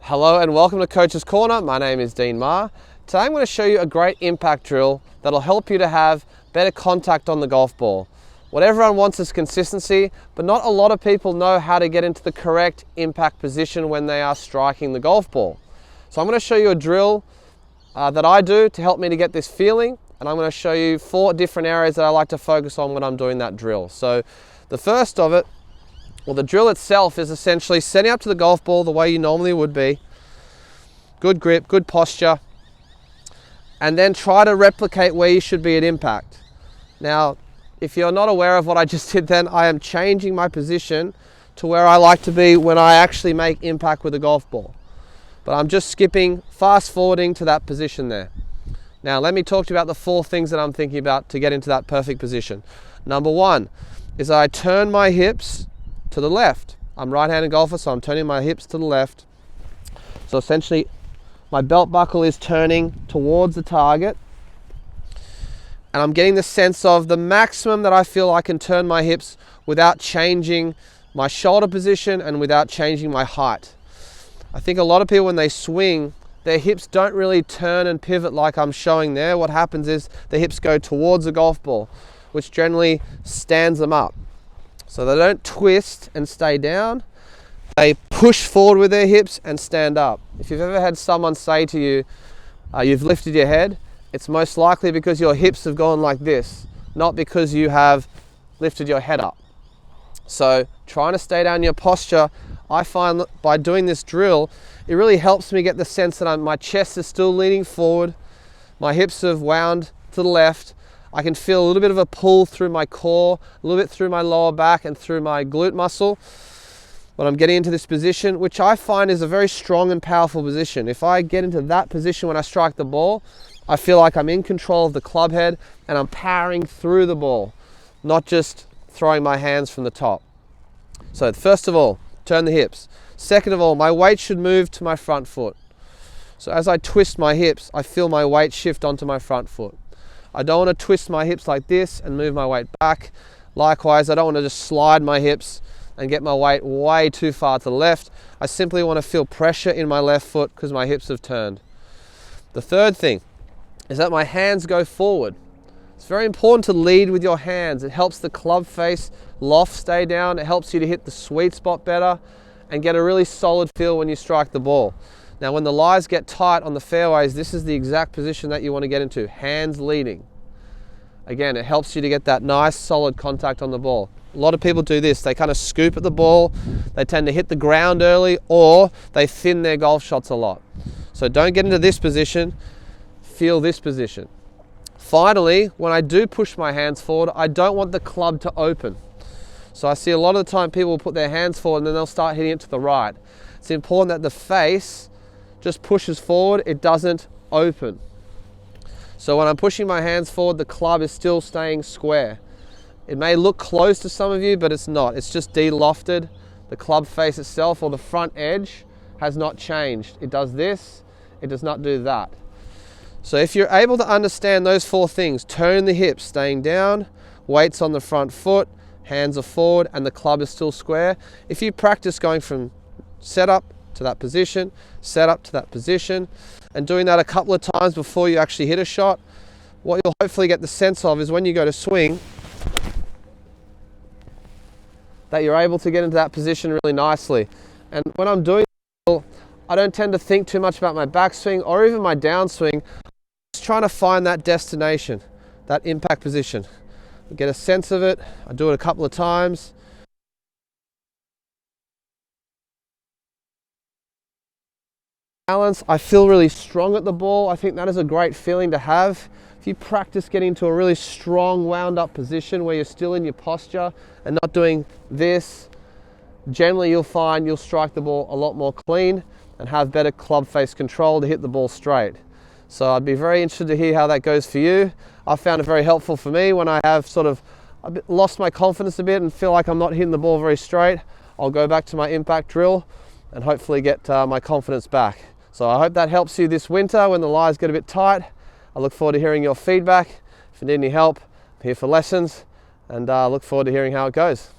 Hello and welcome to Coach's Corner. My name is Dean Meagher. Today I'm going to show you a great impact drill that'll help you to have better contact on the golf ball. What everyone wants is consistency, but not a lot of people know how to get into the correct impact position when they are striking the golf ball. So I'm going to show you a drill that I do to help me to get this feeling, and I'm going to show you 4 different areas that I like to focus on when I'm doing that drill. So the first of it, well, the drill itself is essentially setting up to the golf ball the way you normally would be. Good grip, good posture, and then try to replicate where you should be at impact. Now, if you're not aware of what I just did then, I am changing my position to where I like to be when I actually make impact with a golf ball. But I'm just skipping, fast forwarding to that position there. Now, let me talk to you about the 4 things that I'm thinking about to get into that perfect position. Number 1 is I turn my hips to the left. I'm right-handed golfer, so I'm turning my hips to the left. So essentially, my belt buckle is turning towards the target. And I'm getting the sense of the maximum that I feel I can turn my hips without changing my shoulder position and without changing my height. I think a lot of people, when they swing, their hips don't really turn and pivot like I'm showing there. What happens is the hips go towards the golf ball, which generally stands them up. So they don't twist and stay down, they push forward with their hips and stand up. If you've ever had someone say to you, you've lifted your head, it's most likely because your hips have gone like this, not because you have lifted your head up. So trying to stay down in your posture, I find that by doing this drill, it really helps me get the sense that my chest is still leaning forward, my hips have wound to the left, I can feel a little bit of a pull through my core, a little bit through my lower back and through my glute muscle when I'm getting into this position, which I find is a very strong and powerful position. If I get into that position when I strike the ball, I feel like I'm in control of the club head and I'm powering through the ball, not just throwing my hands from the top. So first of all, turn the hips. Second of all, my weight should move to my front foot. So as I twist my hips, I feel my weight shift onto my front foot. I don't want to twist my hips like this and move my weight back. Likewise, I don't want to just slide my hips and get my weight way too far to the left. I simply want to feel pressure in my left foot because my hips have turned. The third thing is that my hands go forward. It's very important to lead with your hands. It helps the club face loft stay down. It helps you to hit the sweet spot better and get a really solid feel when you strike the ball. Now, when the lies get tight on the fairways, this is the exact position that you want to get into, hands leading. Again, it helps you to get that nice solid contact on the ball. A lot of people do this. They kind of scoop at the ball. They tend to hit the ground early, or they thin their golf shots a lot. So don't get into this position. Feel this position. Finally, when I do push my hands forward, I don't want the club to open. So I see a lot of the time people will put their hands forward and then they'll start hitting it to the right. It's important that the face just pushes forward, it doesn't open. So when I'm pushing my hands forward, the club is still staying square. It may look close to some of you, but it's not. It's just de-lofted. The club face itself, or the front edge, has not changed. It does this, it does not do that. So if you're able to understand those 4 things, turn the hips, staying down, weights on the front foot, hands are forward, and the club is still square. If you practice going from setup to that position, set up to that position, and doing that a couple of times before you actually hit a shot, what you'll hopefully get the sense of is when you go to swing, that you're able to get into that position really nicely. And when I'm doing it, I don't tend to think too much about my backswing or even my downswing. I'm just trying to find that destination, that impact position. I get a sense of it, I do it a couple of times. Balance, I feel really strong at the ball. I think that is a great feeling to have. If you practice getting to a really strong wound up position where you're still in your posture and not doing this, generally you'll find you'll strike the ball a lot more clean and have better club face control to hit the ball straight. So I'd be very interested to hear how that goes for you. I found it very helpful for me when I have sort of lost my confidence a bit and feel like I'm not hitting the ball very straight. I'll go back to my impact drill and hopefully get my confidence back. So I hope that helps you this winter when the lies get a bit tight. I look forward to hearing your feedback. If you need any help, I'm here for lessons, and look forward to hearing how it goes.